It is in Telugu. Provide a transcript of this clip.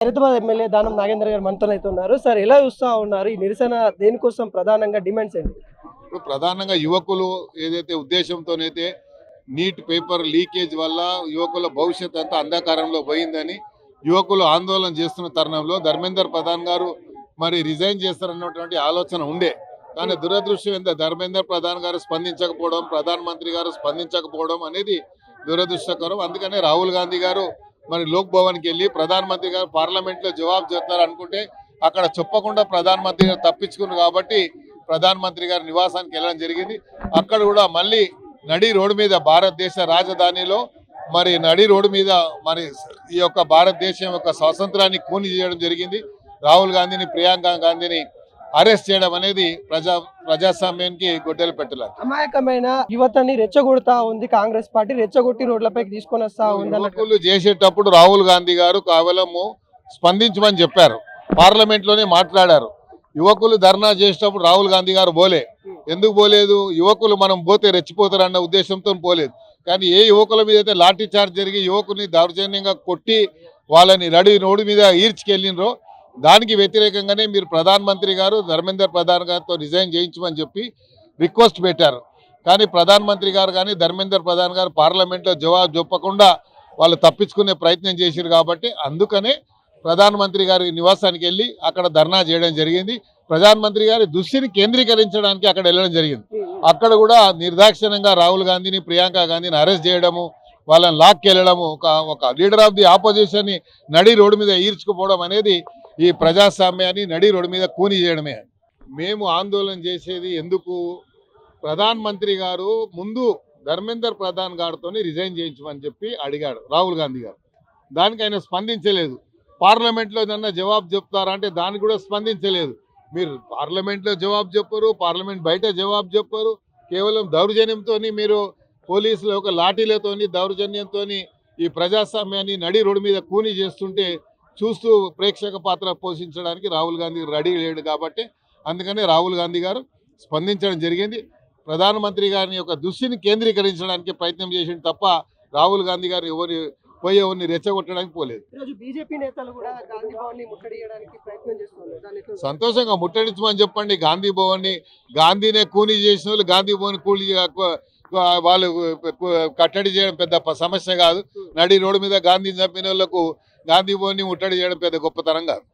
హైదరాబాద్ ఎమ్మెల్యే దానం నాగేంద్ర గారు మనతో అయితే ఉన్నారు. సార్ ఎలా చూస్తా ఉన్నారు ఈ నిరసన దేనికోసం ప్రధానంగా డిమాండ్స్ ఏంటి? ఇప్పుడు ప్రధానంగా యువకులు ఏదైతే ఉద్దేశంతోనైతే నీట్ పేపర్ లీకేజ్ వల్ల యువకుల భవిష్యత్ అంతా అంధకారంలో పోయిందని యువకులు ఆందోళన చేస్తున్న తరుణంలో ధర్మేందర్ ప్రధాన్ గారు మరి రిజైన్ చేస్తారన్నటువంటి ఆలోచన ఉండే. కానీ దురదృష్టం ఎంత, ధర్మేందర్ ప్రధాన్ గారు స్పందించకపోవడం, ప్రధానమంత్రి గారు స్పందించకపోవడం అనేది దురదృష్టకరం. అందుకనే రాహుల్ గాంధీ గారు మరి లోక్ భవన్కి వెళ్ళి ప్రధానమంత్రి గారు పార్లమెంట్లో జవాబు చెప్తారు అనుకుంటే అక్కడ చెప్పకుండా ప్రధానమంత్రి గారు తప్పించుకున్నారు. కాబట్టి ప్రధానమంత్రి గారి నివాసానికి వెళ్ళడం జరిగింది. అక్కడ కూడా మళ్ళీ నడి రోడ్డు మీద భారతదేశ రాజధానిలో మరి నడి రోడ్డు మీద మరి ఈ యొక్క భారతదేశం యొక్క స్వాతంత్రాన్ని కూని చేయడం జరిగింది. రాహుల్ గాంధీని, ప్రియాంక గాంధీని అరెస్ట్ చేయడం అనేది ప్రజాస్వామ్యానికి గొడ్డలు పెట్టలేదు. అమాయకమైన యువతని రెచ్చగొడతా ఉంది కాంగ్రెస్ పార్టీ, రెచ్చగొట్టి రోడ్లపైకి తీసుకొని వస్తా ఉంది. యువకులు చేసేటప్పుడు రాహుల్ గాంధీ గారు కేవలం స్పందించమని చెప్పారు, పార్లమెంట్ లోనే మాట్లాడారు. యువకులు ధర్నా చేసేటప్పుడు రాహుల్ గాంధీ గారు పోలే. ఎందుకు పోలేదు? యువకులు మనం పోతే రెచ్చిపోతారన్న ఉద్దేశంతో పోలేదు. కానీ ఏ యువకుల మీద అయితే లాఠీ చార్జ్ జరిగి యువకుల్ని దౌర్జన్యంగా కొట్టి వాళ్ళని రోడ్డు మీద ఈడ్చుకెళ్ళినరో దానికి వ్యతిరేకంగానే మీరు ప్రధానమంత్రి గారు ధర్మేందర్ ప్రధాన్ గారితో రిజైన్ చేయించమని చెప్పి రిక్వెస్ట్ పెట్టారు. కానీ ప్రధానమంత్రి గారు కానీ ధర్మేందర్ ప్రధాన్ గారు పార్లమెంట్లో జవాబు చెప్పకుండా వాళ్ళు తప్పించుకునే ప్రయత్నం చేశారు. కాబట్టి అందుకనే ప్రధానమంత్రి గారి నివాసానికి వెళ్ళి అక్కడ ధర్నా చేయడం జరిగింది. ప్రధానమంత్రి గారి దృష్టిని కేంద్రీకరించడానికి అక్కడ వెళ్ళడం జరిగింది. అక్కడ కూడా నిర్దాక్షిణ్యంగా రాహుల్ గాంధీని, ప్రియాంక గాంధీని అరెస్ట్ చేయడము, వాళ్ళని లాక్కెళ్ళడము, ఒక లీడర్ ఆఫ్ ది ఆపోజిషన్ ని నడి రోడ్డు మీద ఈడ్చుకుపోవడం అనేది ఈ ప్రజాస్వామ్యాన్ని నడి రోడ్డు మీద కూని చేయడమే. మేము ఆందోళన చేసేది ఎందుకు, ప్రధానమంత్రి గారు ముందు ధర్మేందర్ ప్రధాన్ గారితో రిజైన్ చేయించమని చెప్పి అడిగాడు రాహుల్ గాంధీ గారు. దానికి ఆయన స్పందించలేదు. పార్లమెంట్లో ఏదన్నా జవాబు చెప్తారా అంటే దానికి కూడా స్పందించలేదు. మీరు పార్లమెంట్లో జవాబు చెప్పరు, పార్లమెంట్ బయట జవాబు చెప్పరు. కేవలం దౌర్జన్యంతో మీరు పోలీసులు ఒక లాఠీలతో దౌర్జన్యంతో ఈ ప్రజాస్వామ్యాన్ని నడి రోడ్డు మీద కూని చేస్తుంటే చూస్తూ ప్రేక్షక పాత్ర పోషించడానికి రాహుల్ గాంధీ రెడీ లేడు. కాబట్టి అందుకనే రాహుల్ గాంధీ గారు స్పందించడం జరిగింది. ప్రధానమంత్రి గారిని యొక్క దృష్టిని కేంద్రీకరించడానికి ప్రయత్నం చేసింది తప్ప రాహుల్ గాంధీ గారు ఎవరిని రెచ్చగొట్టడానికి పోలేదు. బీజేపీ నేతలు కూడా గాంధీ భవన్ ని ముట్టడియడానికి ప్రయత్నం చేస్తున్నారు. సంతోషంగా ముట్టడించమని చెప్పండి. గాంధీ భవన్ ని, గాంధీనే కూలీ చేసిన వాళ్ళు గాంధీ భవన్ కూలీ వాళ్ళు కట్టడి చేయడం పెద్ద సమస్య కాదు. నడి రోడ్డు మీద గాంధీ చంపిన వాళ్ళకు గాంధీ భవన్ ని ముట్టడి చేయడం పెద్ద గొప్పతనం కాదు.